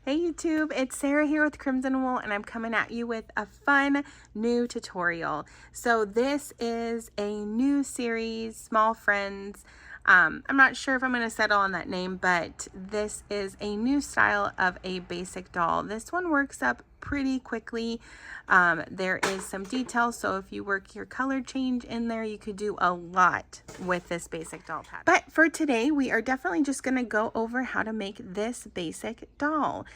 Hey YouTube, it's Sarah here with Crimson Wool, and I'm coming at you with a fun new tutorial. So this is a new series, Small Friends. I'm not sure if I'm going to settle on that name, but this is a new style of a basic doll. This one works up pretty quickly. There is some detail, so if you work your color change in there, you could do a lot with this basic doll pattern. But for today, we are definitely just going to go over how to make this basic doll.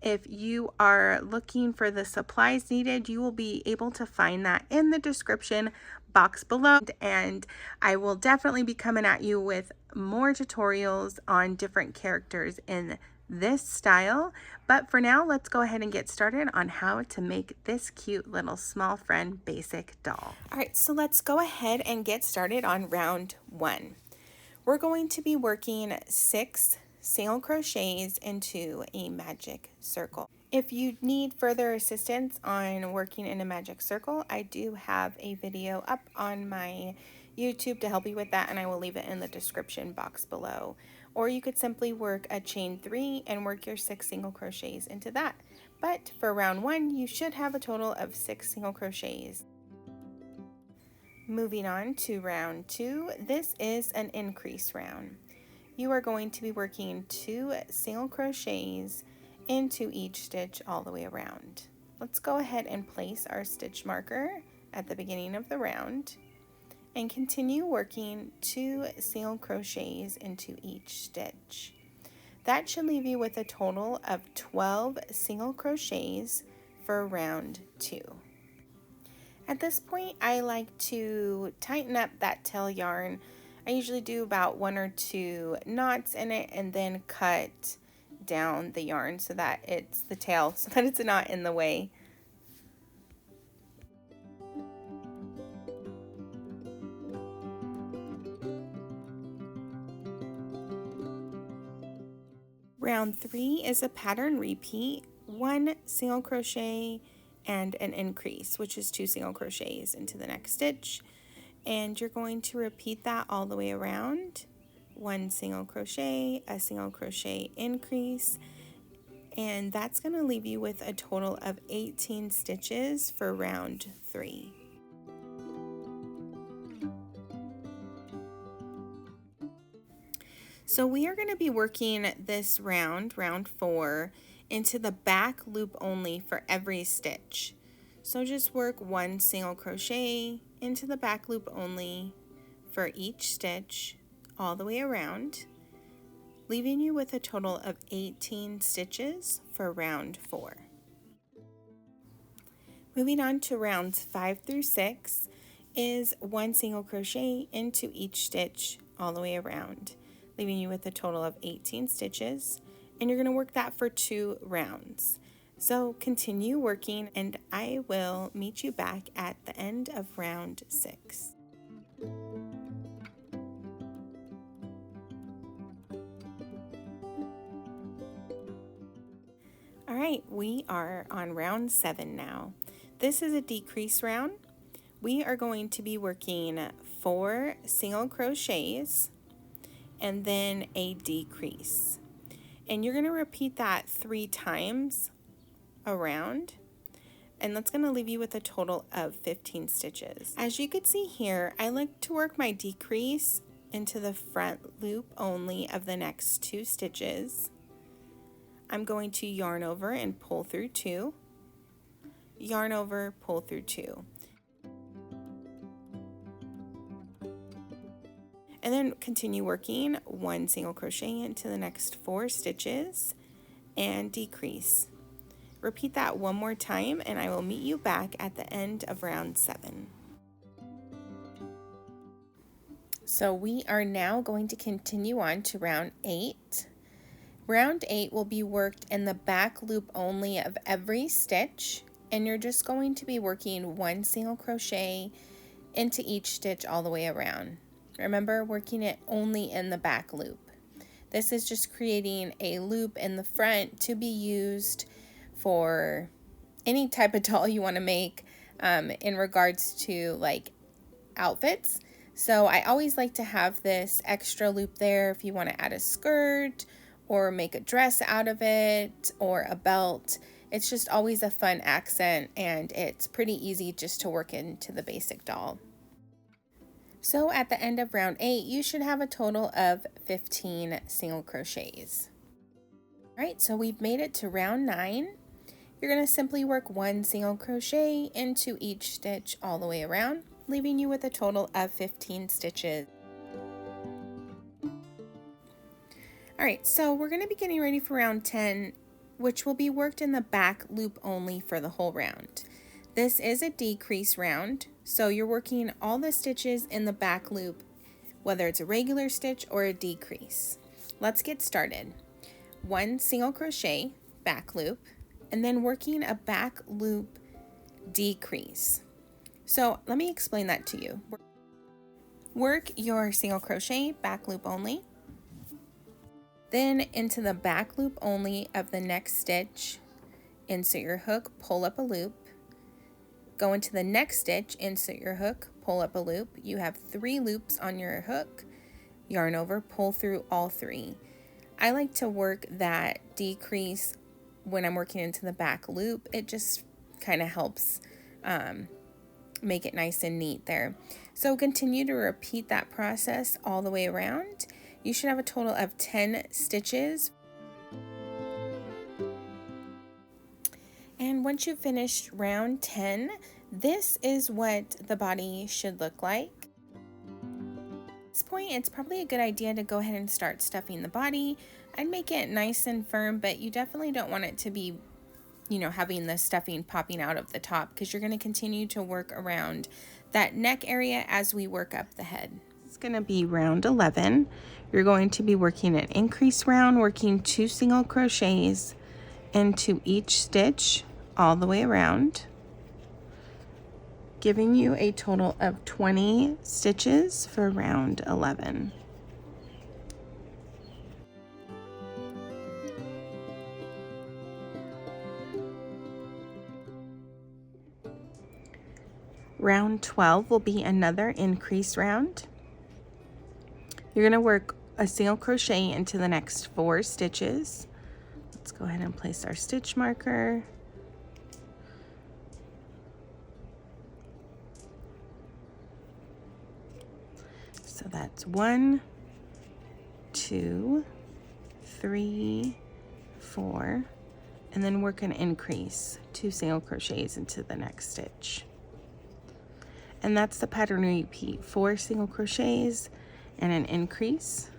If you are looking for the supplies needed, you will be able to find that in the description box below, and I will definitely be coming at you with more tutorials on different characters in this style. But for now, let's go ahead and get started on how to make this cute little small friend basic doll. All right, so let's go ahead and get started on round 1. We're going to be working 6 single crochets into a magic circle. If you need further assistance on working in a magic circle, I do have a video up on my YouTube to help you with that, and I will leave it in the description box below. Or you could simply work a chain 3 and work your 6 single crochets into that. But for round 1, you should have a total of 6 single crochets. Moving on to round 2, this is an increase round. You are going to be working 2 single crochets into each stitch all the way around. Let's go ahead and place our stitch marker at the beginning of the round and continue working 2 single crochets into each stitch. That should leave you with a total of 12 single crochets for round 2. At this point, I like to tighten up that tail yarn. I usually do about 1 or 2 knots in it and then cut down the yarn so that it's the tail, so that it's not in the way. Round 3 is a pattern repeat, 1 single crochet and an increase, which is 2 single crochets into the next stitch, and you're going to repeat that all the way around. 1 single crochet, a single crochet increase, and that's going to leave you with a total of 18 stitches for round 3. So we are going to be working this round 4, into the back loop only for every stitch. So just work 1 single crochet into the back loop only for each stitch all the way around, leaving you with a total of 18 stitches for round 4. Moving on to rounds 5 through 6 is 1 single crochet into each stitch all the way around, leaving you with a total of 18 stitches, and you're going to work that for 2 rounds. So continue working, and I will meet you back at the end of round 6. All right, we are on round 7 now. This is a decrease round. We are going to be working 4 single crochets and then a decrease. And you're going to repeat that 3 times around, and that's going to leave you with a total of 15 stitches. As you can see here, I like to work my decrease into the front loop only of the next 2 stitches. I'm going to yarn over and pull through 2, yarn over, pull through 2. And then continue working 1 single crochet into the next 4 stitches and decrease. Repeat that 1 more time, and I will meet you back at the end of round 7. So we are now going to continue on to round 8. Round 8 will be worked in the back loop only of every stitch, and you're just going to be working 1 single crochet into each stitch all the way around. Remember, working it only in the back loop. This is just creating a loop in the front to be used for any type of doll you want to make in regards to like outfits. So I always like to have this extra loop there if you want to add a skirt or make a dress out of it or a belt. It's just always a fun accent, and it's pretty easy just to work into the basic doll. So at the end of round 8, you should have a total of 15 single crochets. All right, so we've made it to round 9. You're going to simply work 1 single crochet into each stitch all the way around, leaving you with a total of 15 stitches. All right, so we're going to be getting ready for round 10, which will be worked in the back loop only for the whole round. This is a decrease round, so you're working all the stitches in the back loop, whether it's a regular stitch or a decrease. Let's get started. 1 single crochet, back loop, and then working a back loop decrease. So let me explain that to you. Work your single crochet, back loop only, then into the back loop only of the next stitch, insert your hook, pull up a loop, go into the next stitch, insert your hook, pull up a loop. You have 3 loops on your hook, yarn over, pull through all 3. I like to work that decrease when I'm working into the back loop. It just kind of helps make it nice and neat there. So continue to repeat that process all the way around. You should have a total of 10 stitches. And once you've finished round 10, this is what the body should look like. At this point, it's probably a good idea to go ahead and start stuffing the body. I'd make it nice and firm, but you definitely don't want it to be, having the stuffing popping out of the top, because you're going to continue to work around that neck area as we work up the head. It's going to be round 11. You're going to be working an increase round, working 2 single crochets into each stitch all the way around, giving you a total of 20 stitches for round 11. Round 12 will be another increase round. You're going to work a single crochet into the next 4 stitches. Let's go ahead and place our stitch marker. So that's 1, 2, 3, 4, and then work an increase, 2 single crochets into the next stitch. And that's the pattern repeat, 4 single crochets and an increase.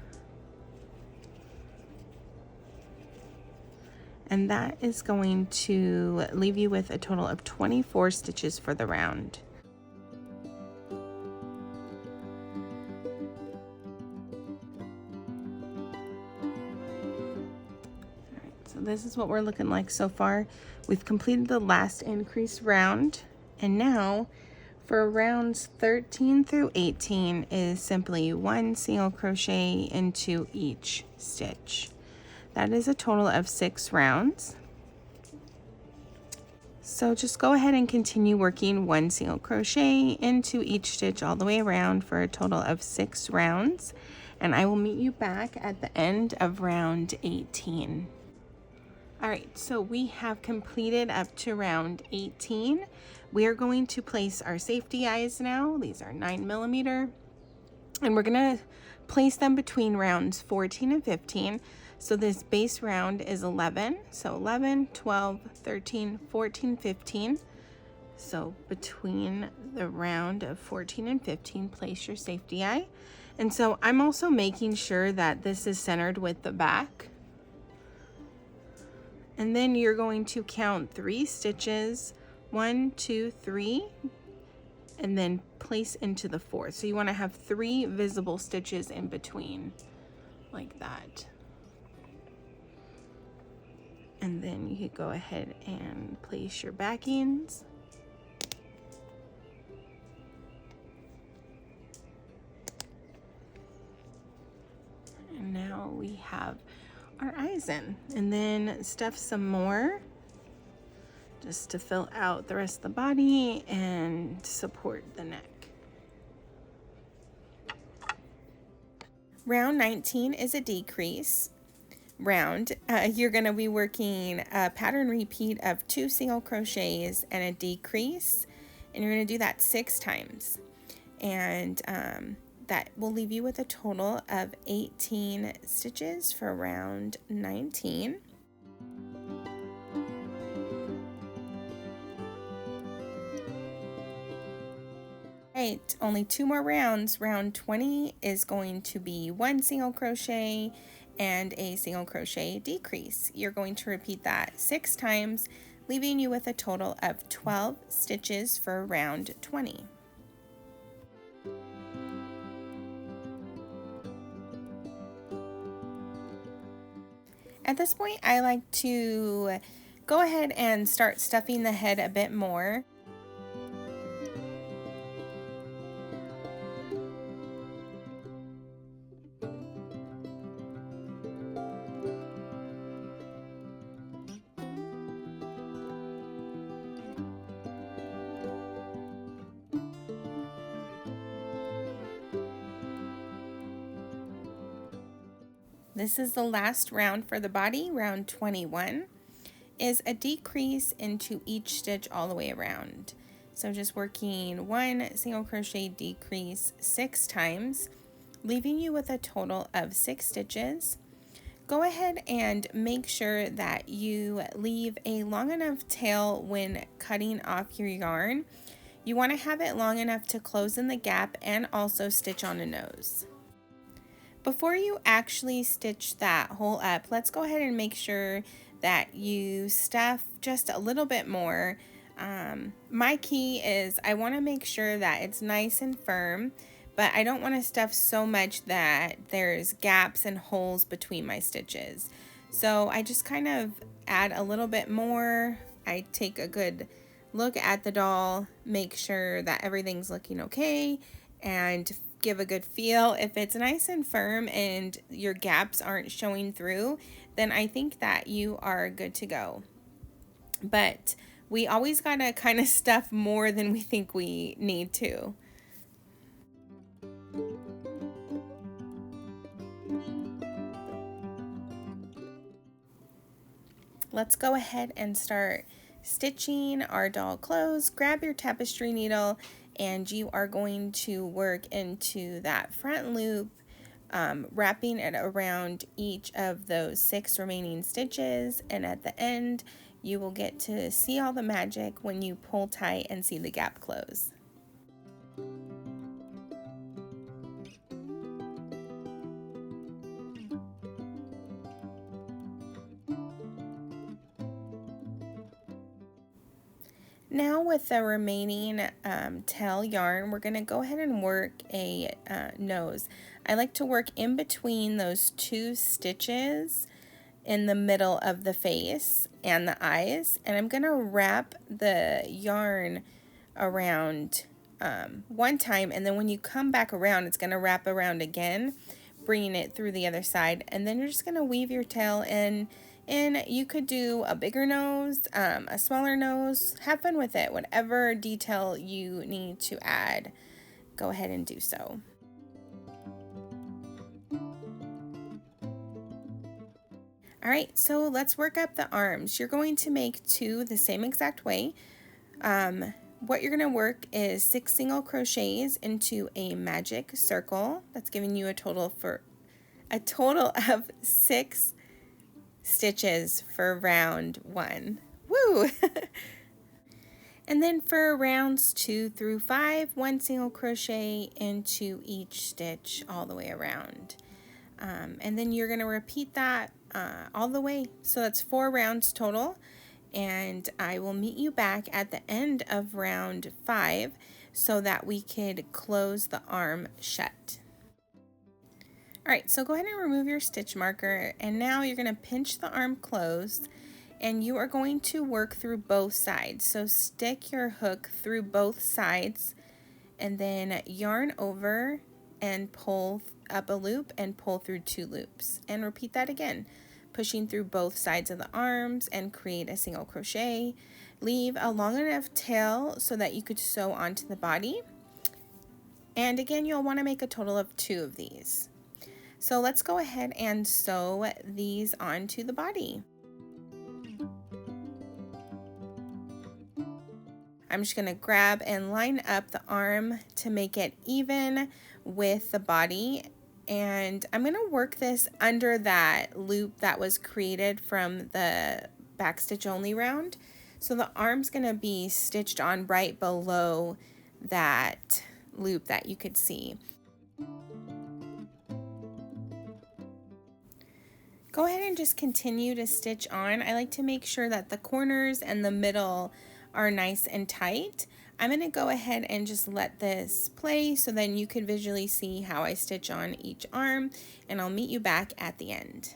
And that is going to leave you with a total of 24 stitches for the round. Alright, so this is what we're looking like so far. We've completed the last increase round, and now for rounds 13 through 18 is simply 1 single crochet into each stitch. That is a total of 6 rounds. So just go ahead and continue working 1 single crochet into each stitch all the way around for a total of 6 rounds. And I will meet you back at the end of round 18. All right, so we have completed up to round 18. We are going to place our safety eyes now. These are 9mm, and we're gonna place them between rounds 14 and 15. So this base round is 11. So 11, 12, 13, 14, 15. So between the round of 14 and 15, place your safety eye. And so I'm also making sure that this is centered with the back. And then you're going to count 3 stitches, 1, 2, 3, and then place into the 4th. So you want to have 3 visible stitches in between, like that. And then you could go ahead and place your backings. And now we have our eyes in, and then stuff some more just to fill out the rest of the body and support the neck. Round 19 is a decrease. round, you're going to be working a pattern repeat of 2 single crochets and a decrease, and you're going to do that 6 times, and that will leave you with a total of 18 stitches for round 19. Right, only 2 more rounds. Round 20 is going to be 1 single crochet and a single crochet decrease. You're going to repeat that 6 times, leaving you with a total of 12 stitches for round 20. At this point, I like to go ahead and start stuffing the head a bit more. This is the last round for the body. Round 21 is a decrease into each stitch all the way around. So just working 1 single crochet decrease 6 times, leaving you with a total of 6 stitches. Go ahead and make sure that you leave a long enough tail when cutting off your yarn. You want to have it long enough to close in the gap and also stitch on a nose. Before you actually stitch that hole up, let's go ahead and make sure that you stuff just a little bit more. My key is I want to make sure that it's nice and firm, but I don't want to stuff so much that there's gaps and holes between my stitches. So I just kind of add a little bit more. I take a good look at the doll, make sure that everything's looking okay, and give a good feel. If it's nice and firm and your gaps aren't showing through, then I think that you are good to go. But we always gotta kind of stuff more than we think we need to. Let's go ahead and start stitching our doll clothes. Grab your tapestry needle and you are going to work into that front loop, wrapping it around each of those 6 remaining stitches, and at the end you will get to see all the magic when you pull tight and see the gap close. Now with the remaining tail yarn, we're going to go ahead and work a nose. I like to work in between those 2 stitches in the middle of the face and the eyes, and I'm going to wrap the yarn around one time, and then when you come back around, it's going to wrap around again, bringing it through the other side, and then you're just going to weave your tail in. And you could do a bigger nose, a smaller nose. Have fun with it. Whatever detail you need to add, go ahead and do so. All right, so let's work up the arms. You're going to make 2 the same exact way. What you're going to work is 6 single crochets into a magic circle. That's giving you a total of 6 stitches for round 1. Woo! And then for rounds 2 through 5, 1 single crochet into each stitch all the way around. And then you're going to repeat that all the way. So that's 4 rounds total. And I will meet you back at the end of round 5 so that we could close the arm shut. Alright, so go ahead and remove your stitch marker, and now you're going to pinch the arm closed, and you are going to work through both sides. So stick your hook through both sides, and then yarn over and pull up a loop and pull through 2 loops. And repeat that again, pushing through both sides of the arms and create a single crochet. Leave a long enough tail so that you could sew onto the body. And again, you'll want to make a total of 2 of these. So let's go ahead and sew these onto the body. I'm just gonna grab and line up the arm to make it even with the body. And I'm gonna work this under that loop that was created from the backstitch only round. So the arm's gonna be stitched on right below that loop that you could see. Go ahead and just continue to stitch on. I like to make sure that the corners and the middle are nice and tight. I'm going to go ahead and just let this play so then you can visually see how I stitch on each arm, and I'll meet you back at the end.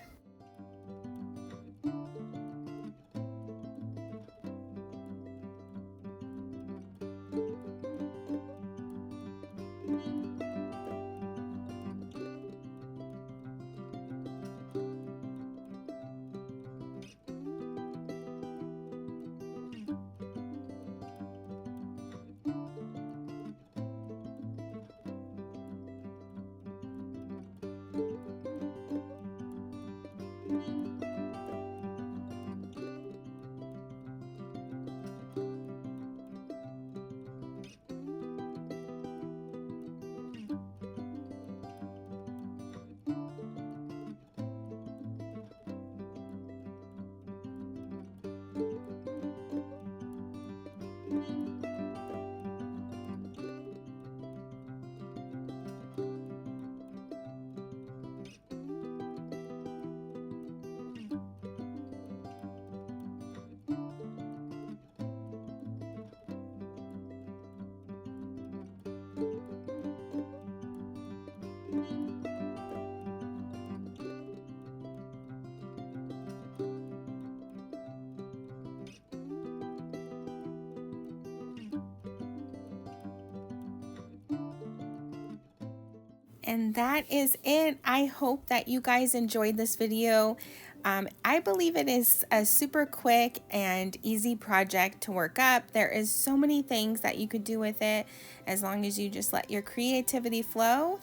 And that is it. I hope that you guys enjoyed this video. I believe it is a super quick and easy project to work up. There is so many things that you could do with it as long as you just let your creativity flow.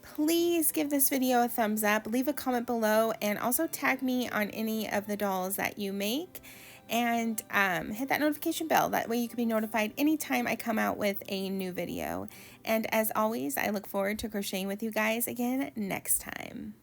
Please give this video a thumbs up, leave a comment below, and also tag me on any of the dolls that you make. And hit that notification bell. That way you can be notified anytime I come out with a new video. And as always, I look forward to crocheting with you guys again next time.